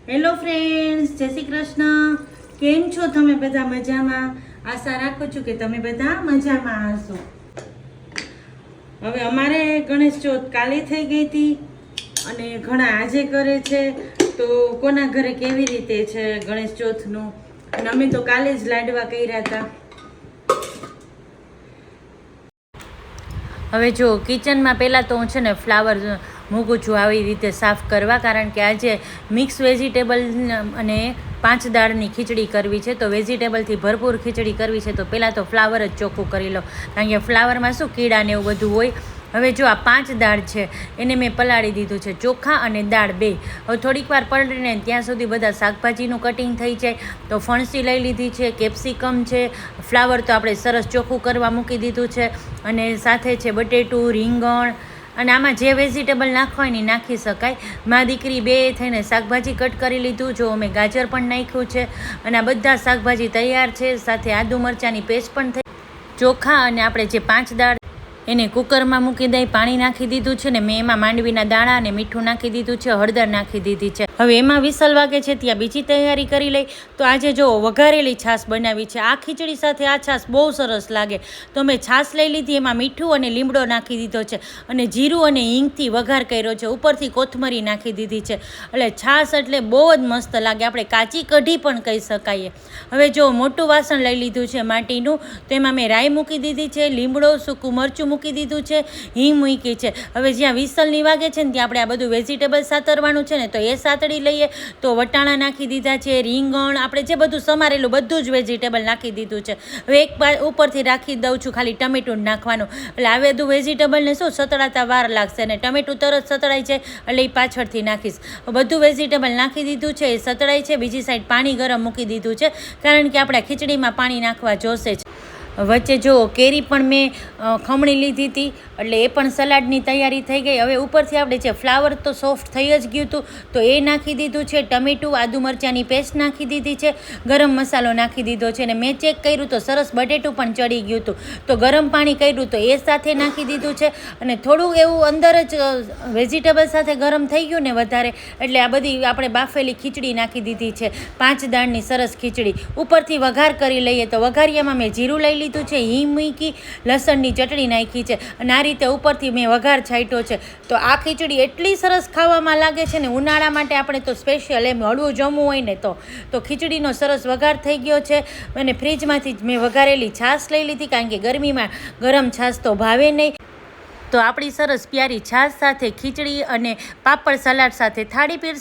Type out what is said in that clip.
Hello friends, જય શ્રી કૃષ્ણ. કેમ છો તમે બધા? મજામાં? આશા રાખું છું કે તમે બધા મજામાં હશો. હવે અમારે ગણેશ ચોથ કાલે થઈ ગઈ હતી અને ઘણા આજે કરે છે. તો કોના ઘરે કેવી રીતે છે ગણેશ ચોથનું? અને અમે તો કાલે જ લાડવા કર્યા હતા. હવે જો કિચનમાં પહેલાં તો હું છે ને ફ્લાવર મૂકું છું આવી રીતે સાફ કરવા, કારણ કે આજે મિક્સ વેજીટેબલ અને 5 દાળની ખીચડી કરવી છે. તો વેજીટેબલથી ભરપૂર ખીચડી કરવી છે તો પહેલાં તો ફ્લાવર જ ચોખ્ખું કરી લો, કારણ કે ફ્લાવરમાં શું કીડા ને એવું બધું હોય. હવે જો આ 5 દાળ છે એને મેં પલાળી દીધું છે, ચોખા અને દાળ બે. હવે થોડીક વાર પલળીને ત્યાં સુધી બધા શાકભાજીનું કટિંગ થઈ જાય. તો ફણસી લઈ લીધી છે, કેપ્સિકમ છે, ફ્લાવર તો આપણે સરસ ચોખ્ખું કરવા મૂકી દીધું છે, અને સાથે છે બટેટું, રીંગણ, અને આમાં જે વેજીટેબલ નાખવાય ને નાખી શકાય. મા દીકરી બે થઈને શાકભાજી કટ કરી લીધું. જો અમે ગાજર પણ નાખ્યું છે અને આ બધા શાકભાજી તૈયાર છે. સાથે આદુ મરચાંની પેસ્ટ પણ થઈ. ચોખા અને આપણે જે 5 દાળ એને કુકરમાં મૂકી દઈ, પાણી નાખી દીધું છે ને મેં એમાં માંડવીના દાણા અને મીઠું નાખી દીધું છે, હળદર નાખી દીધી છે. હવે એમાં વિસલ વાગે છે ત્યાં બીજી તૈયારી કરી લઈ. તો આજે જો વઘારેલી છાશ બનાવી છે. આ ખીચડી સાથે આ છાશ બહુ સરસ લાગે. તો મેં છાશ લઈ લીધી, એમાં મીઠું અને લીમડો નાખી દીધો છે અને જીરું અને હિંગથી વઘાર કર્યો છે. ઉપરથી કોથમરી નાખી દીધી છે. એટલે છાશ એટલે બહુ જ મસ્ત લાગે, આપણે કાચી કઢી પણ કહી શકાય. હવે જો મોટું વાસણ લઈ લીધું છે માટીનું, તો એમાં મેં રાઈ મૂકી દીધી છે, લીમડો, સૂકું મરચું મૂકી દીધું છે, હિંગ મૂકી છે. હવે જ્યાં વિસલની વાગે છે ને ત્યાં આપણે આ બધું વેજીટેબલ સાતરવાનું છે ને, તો એ સાતળી લઈએ. તો વટાણા નાખી દીધા છે, રીંગણ, આપણે જે બધું સમારેલું બધું જ વેજીટેબલ નાખી દીધું છે. હવે એક ઉપરથી રાખી દઉં છું ખાલી ટમેટું નાખવાનું. એટલે આ બધું વેજીટેબલને શું સતળાતા વાર લાગશે, અને ટમેટું તરત સતળાઈ જાય એટલે એ પાછળથી નાખીશ. બધું વેજીટેબલ નાખી દીધું છે, એ સતળાઈ છે. બીજી સાઈડ પાણી ગરમ મૂકી દીધું છે, કારણ કે આપણે ખીચડીમાં પાણી નાખવા જોશે જ. વચ્ચે જો કેરી પણ મેં ખમણી લીધી હતી, એટલે એ પણ સલાડની તૈયારી થઈ ગઈ. હવે ઉપરથી આપણે જે ફ્લાવર તો સોફ્ટ થઈ જ ગયું હતું તો એ નાખી દીધું છે, ટમેટું, આદુ મરચાંની પેસ્ટ નાખી દીધી છે, ગરમ મસાલો નાખી દીધો છે. અને મેં ચેક કર્યું તો સરસ બટેટું પણ ચડી ગયું હતું, તો ગરમ પાણી કર્યું તો એ સાથે નાખી દીધું છે. અને થોડું એવું અંદર જ વેજીટેબલ સાથે ગરમ થઈ ગયું ને વધારે, એટલે આ બધી આપણે બાફેલી ખીચડી નાખી દીધી છે, 5 દાળની સરસ ખીચડી. ઉપરથી વઘાર કરી લઈએ. તો વઘારિયામાં મેં જીરું લઈ લીધું છે, હિંગ મૂકી, લસણની ચટણી નાખી છે, અને આ રીતે ઉપરથી મેં વઘાર છાંટ્યો છે. તો આ ખીચડી એટલી સરસ ખાવામાં લાગે છે ને, ઉનાળા માટે આપણે તો સ્પેશિયલ એમ હળવું જમવું હોય ને તો ખીચડીનો સરસ વઘાર થઈ ગયો છે. અને ફ્રીજમાંથી જ મેં વઘારેલી છાશ લઈ લીધી, કારણ કે ગરમીમાં ગરમ છાશ તો ભાવે નહીં. તો આપણી સરસ પ્યારી છાશ સાથે ખીચડી અને પાપડ સલાડ સાથે થાળી પીરસ.